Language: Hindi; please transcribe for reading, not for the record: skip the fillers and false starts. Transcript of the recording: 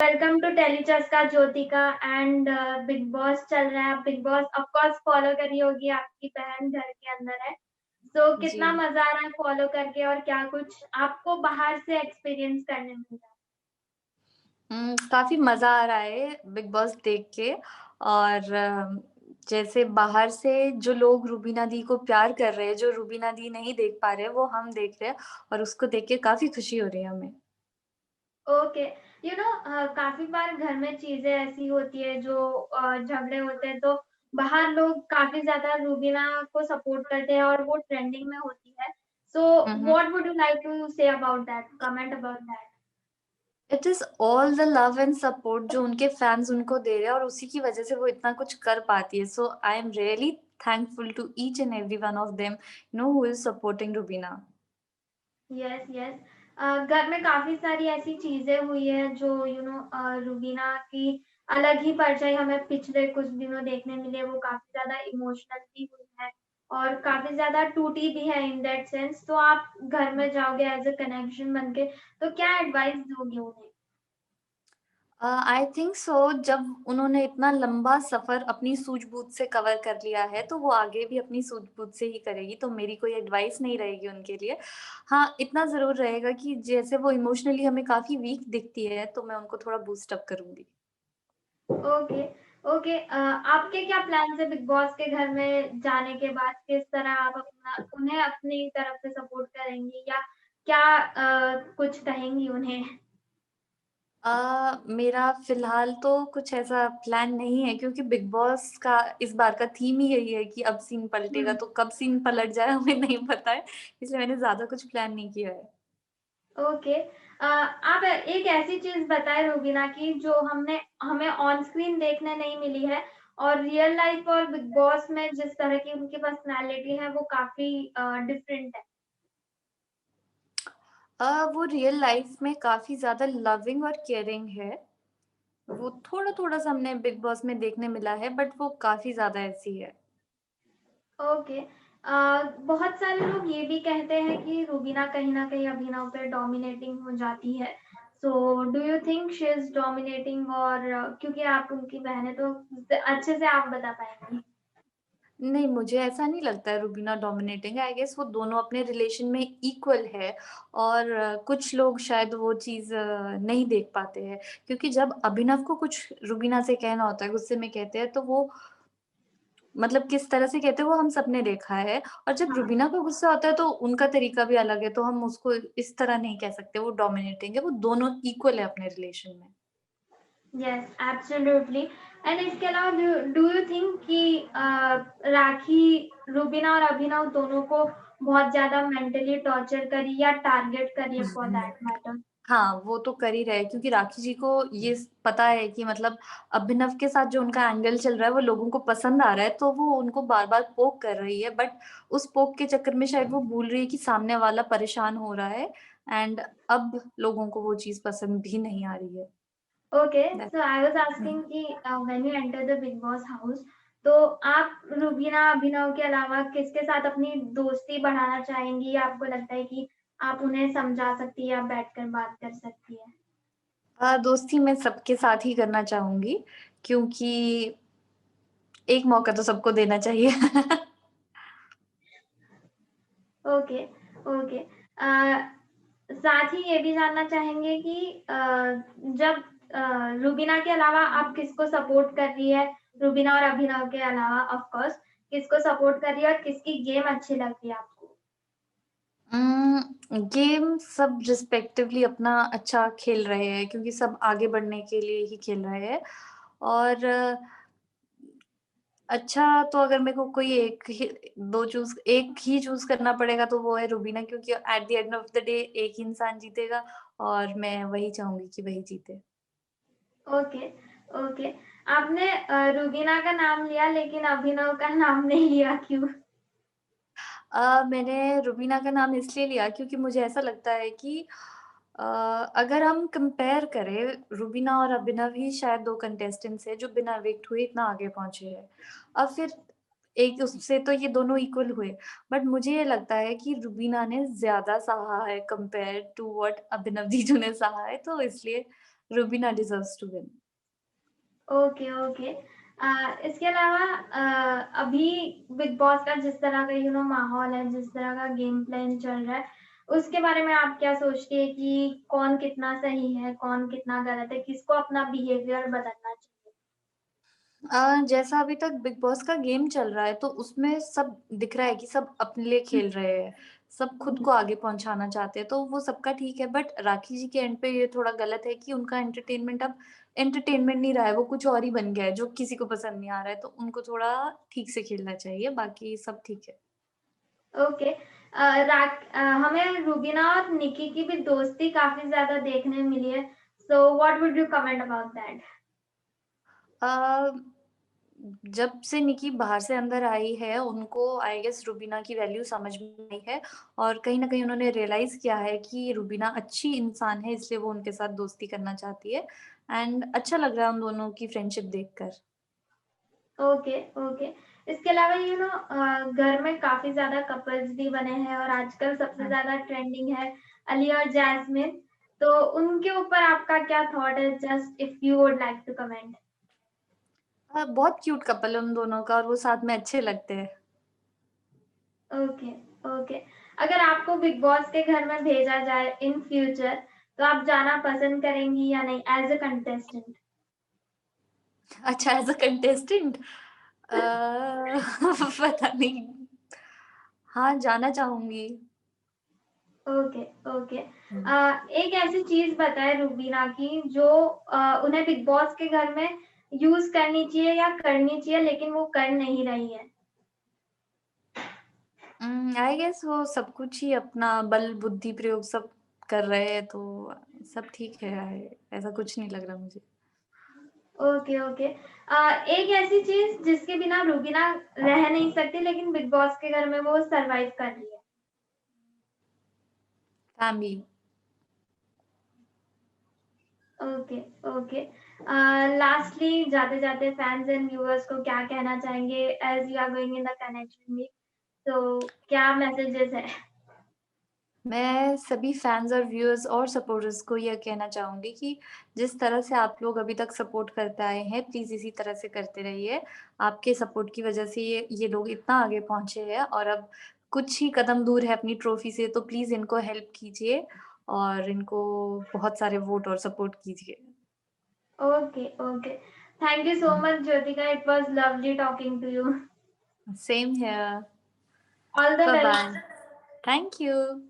Welcome to Tellychaska Jyothika and Bigg Boss चल रहा है। Bigg Boss of course follow करी होगी, आपकी बहन घर के अंदर है। सो जी। कितना मजा आ रहा है फॉलो करके और क्या कुछ आपको बाहर से एक्सपीरियंस करने मिल रहा काफ़ी मज़ा आ रहा है बिग बॉस देख के और जैसे बाहर से जो लोग रूबीना दी को प्यार कर रहे हैं, जो रूबीना दी नहीं देख पा रहे हैं, वो हम देख रहे हैं और उसको देख के काफ़ी खुशी हो रही है हमें। है। ओके, काफी बार घर में चीजें ऐसी होती है जो झगड़े होते हैं, तो बाहर लोग काफी ज्यादा रूबीना को सपोर्ट करते हैं और वो ट्रेंडिंग में होती है। So hmm, hmm. What would you like to say about that, comment about that? It is all the love and support जो उनके फैन्स उनको दे रहे हैं और उसी की वज़ह से वो इतना कुछ कर पाती है। So I am really thankful to each and every one of them, who is supporting Rubina. Yes, yes. घर में काफ़ी सारी ऐसी चीज़ें हुई हैं जो रूबीना की अलग ही परछाई हमें पिछले कुछ दिनों देखने मिली है। वो काफ़ी ज़्यादा इमोशनल भी हुई है और काफ़ी ज़्यादा टूटी भी है इन दैट सेंस। तो आप घर में जाओगे एज़ अ कनेक्शन बन के, तो क्या एडवाइस दोगे उन्हें? आई थिंक सो जब उन्होंने इतना लंबा सफ़र अपनी सूझबूझ से कवर कर लिया है, तो वो आगे भी अपनी सूझबूझ से ही करेगी, तो मेरी कोई एडवाइस नहीं रहेगी उनके लिए। हाँ, इतना ज़रूर रहेगा कि जैसे वो इमोशनली हमें काफ़ी वीक दिखती है, तो मैं उनको थोड़ा बूस्ट अप करूँगी। Okay, okay. आपके क्या प्लान्स है बिग बॉस के घर में जाने के बाद? किस तरह आप अपना उन्हें अपनी तरफ से सपोर्ट करेंगी या क्या कुछ कहेंगी उन्हें? मेरा फ़िलहाल तो कुछ ऐसा प्लान नहीं है क्योंकि बिग बॉस का इस बार का थीम ही यही है कि अब सीन पलटेगा, हुँ। तो कब सीन पलट जाए हमें नहीं पता है, इसलिए मैंने ज़्यादा कुछ प्लान नहीं किया है। ओके। आप एक ऐसी चीज़ बताएँ रूबीना की जो हमने हमें ऑन स्क्रीन देखने नहीं मिली है और रियल लाइफ़ और बिग बॉस में जिस तरह की उनकी पर्सनैलिटी है वो काफ़ी डिफरेंट है। वो रियल लाइफ में काफ़ी ज़्यादा लविंग और केयरिंग है। वो थोड़ा-थोड़ा सा हमने बिग बॉस में देखने मिला है बट वो काफ़ी ज़्यादा ऐसी है। ओके। बहुत सारे लोग ये भी कहते हैं कि रूबीना कहीं न कहीं अभिनव पे डोमिनेटिंग हो जाती है। So do you think she is dominating और क्योंकि आप उनकी बहन हैं तो अच्छे से आप बता पाएँगी? नहीं, मुझे ऐसा नहीं लगता है रुबीना डोमिनेटिंग है, आई गेस वो दोनों अपने रिलेशन में इक्वल है और कुछ लोग शायद वो चीज़ नहीं देख पाते हैं क्योंकि जब अभिनव को कुछ रुबीना से कहना होता है, गुस्से में कहते हैं तो वो मतलब किस तरह से कहते हैं वो हम सबने देखा है और जब हाँ। रुबीना को गुस्सा आता है तो उनका तरीका भी अलग है, तो हम उसको इस तरह नहीं कह सकते वो डोमिनेटिंग है, वो दोनों इक्वल है अपने रिलेशन में। Yes, absolutely. एंड इसके अलावा डू डू यू थिंक कि राखी रूबीना और अभिनव दोनों को बहुत ज़्यादा मेंटली टॉर्चर करी या टारगेट करी फॉर दैट मैटर? हाँ, वो तो कर ही रहे हैं क्योंकि राखी जी को ये स पता है कि मतलब अभिनव के साथ जो उनका एंगल चल रहा है वो लोगों को पसंद आ रहा है, तो वो उनको बार-बार पोक कर रही है बट उस पोक के चक्कर में शायद वो भूल रही है कि सामने वाला परेशान हो रहा है एंड अब लोगों को वो चीज़ पसंद भी नहीं आ रही है। Okay, that so I was hmm. Asking कि when you enter the Bigg Boss house, तो आप रूबीना, अभिनव के अलावा किसके साथ अपनी दोस्ती बढ़ाना चाहेंगी या आपको लगता है कि आप उन्हें समझा सकती हैं या बैठकर बात कर सकती हैं? दोस्ती मैं सबके साथ ही करना चाहूँगी क्योंकि एक मौका तो सबको देना चाहिए। Okay, okay. साथ ही ये भी जानना चाहेंगे कि जब रूबीना के अलावा आप किसको सपोर्ट कर रही है? रूबीना और अभिनव के अलावा ऑफ कोर्स किसको सपोर्ट कर रही है और किसकी गेम अच्छी लगती है आपको? गेम सब रिस्पेक्टिवली अपना अच्छा खेल रहे हैं क्योंकि सब आगे बढ़ने के लिए ही खेल रहे हैं और अच्छा तो अगर मेरे को कोई एक ही 2 चूज़ एक ही चूज़ करना पड़ेगा तो वो है रूबीना क्योंकि at the end of the day एक ही इंसान जीतेगा और मैं वही चाहूँगी कि वही जीते। Okay, okay. आपने रूबीना का नाम लिया लेकिन अभिनव का नाम नहीं लिया, क्यों? मैंने रूबीना का नाम इसलिए लिया क्योंकि मुझे ऐसा लगता है कि अ, अगर हम कंपेयर करें रूबीना और अभिनव ही शायद 2 कंटेस्टेंट्स हैं जो बिना इविक्ट हुए इतना आगे पहुँचे हैं। अब फिर एक उससे तो ये दोनों इक्वल हुए, बट मुझे ये लगता है कि रूबीना ने ज़्यादा सहा है कंपेयर टू व्हाट अभिनव जीजू ने सहा है, तो इसलिए Rubina deserves to win. Okay, okay. इसके अलावा अभी बिग बॉस का जिस तरह का माहौल है, जिस तरह का गेम प्लान चल रहा है, उसके बारे में आप क्या सोचती हैं कि कौन कितना सही है, कौन कितना गलत है? किसको अपना बिहेवियर बदलना चाहिए? जैसा अभी तक बिग बॉस का गेम चल रहा है, तो उसमें सब दिख रहा है कि सब अपने लिए खेल रहे हैं। सब खुद को आगे पहुँचाना चाहते हैं, तो वो सबका ठीक है। बट राखी जी के एंड पे ये थोड़ा गलत है कि उनका एंटरटेनमेंट अब एंटरटेनमेंट नहीं रहा है, वो कुछ और ही बन गया है, जो किसी को पसंद नहीं आ रहा है। तो उनको थोड़ा ठीक से खेलना चाहिए, बाकी सब ठीक है। ओके। हमें रूबीना और निकी की भी दोस्ती काफ़ी ज़्यादा देखने मिली है। So what would you comment about that? Uh, जब से निकी बाहर से अंदर आई है, उनको आई गेस रूबीना की वैल्यू समझ में आई है और कहीं न कहीं उन्होंने रियलाइज़ किया है कि रूबीना अच्छी इंसान है, इसलिए वो उनके साथ दोस्ती करना चाहती है एंड अच्छा लग रहा है उन दोनों की फ्रेंडशिप देखकर। Okay, okay. इसके अलावा घर में काफ़ी ज़्यादा कपल्स भी बने हैं और आजकल सबसे हाँ। ज़्यादा ट्रेंडिंग है अली और जैस्मिन। तो उनके ऊपर आपका क्या थॉट है? Just if you would like to comment. बहुत क्यूट कपल है उन दोनों का और वो साथ में अच्छे लगते हैं। Okay, okay. अगर आपको बिग बॉस के घर में भेजा जाए इन फ्यूचर, तो आप जाना पसंद करेंगी या नहीं एज़ अ कंटेस्टेंट? अच्छा एज़ अ कंटेस्टेंट पता नहीं। हाँ, जाना चाहूँगी। Okay, okay. हुँ। एक ऐसी चीज़ बताएँ रूबीना की जो उन्हें बिग बॉस के घर में यूज़ करनी चाहिए या करनी चाहिए लेकिन वो कर नहीं रही है? आई गेस वो सब कुछ ही अपना बल बुद्धि प्रयोग सब कर रहे हैं तो सब ठीक है। ऐसा कुछ नहीं लग रहा मुझे। Okay, okay. एक ऐसी चीज़ जिसके बिना रूबीना रह नहीं सकती लेकिन बिग बॉस के घर में वो सर्वाइव कर रही है? फैमिली। Okay, okay. लास्टली जाते-जाते फैन्स एंड व्यूअर्स को क्या कहना चाहेंगे as you are going in the connection week? तो क्या मैसेजेस हैं? मैं सभी फैन्स और व्यूअर्स और सपोर्टर्स को ये कहना चाहूँगी कि जिस तरह से आप लोग अभी तक सपोर्ट करते आए हैं, प्लीज़ इसी तरह से करते रहिए। आपके सपोर्ट की वज़ह से ये लोग इतना आगे पहुँचे हैं और अब कुछ ही कदम दूर है अपनी ट्रॉफ़ी से, तो प्लीज़ इनको हेल्प कीजिए और इनको बहुत सारे वोट और सपोर्ट कीजिए। Okay, okay. Thank you so हुँ। Much Jyothika, it was lovely talking to you. Same here. All the Bye best. bye. Thank you.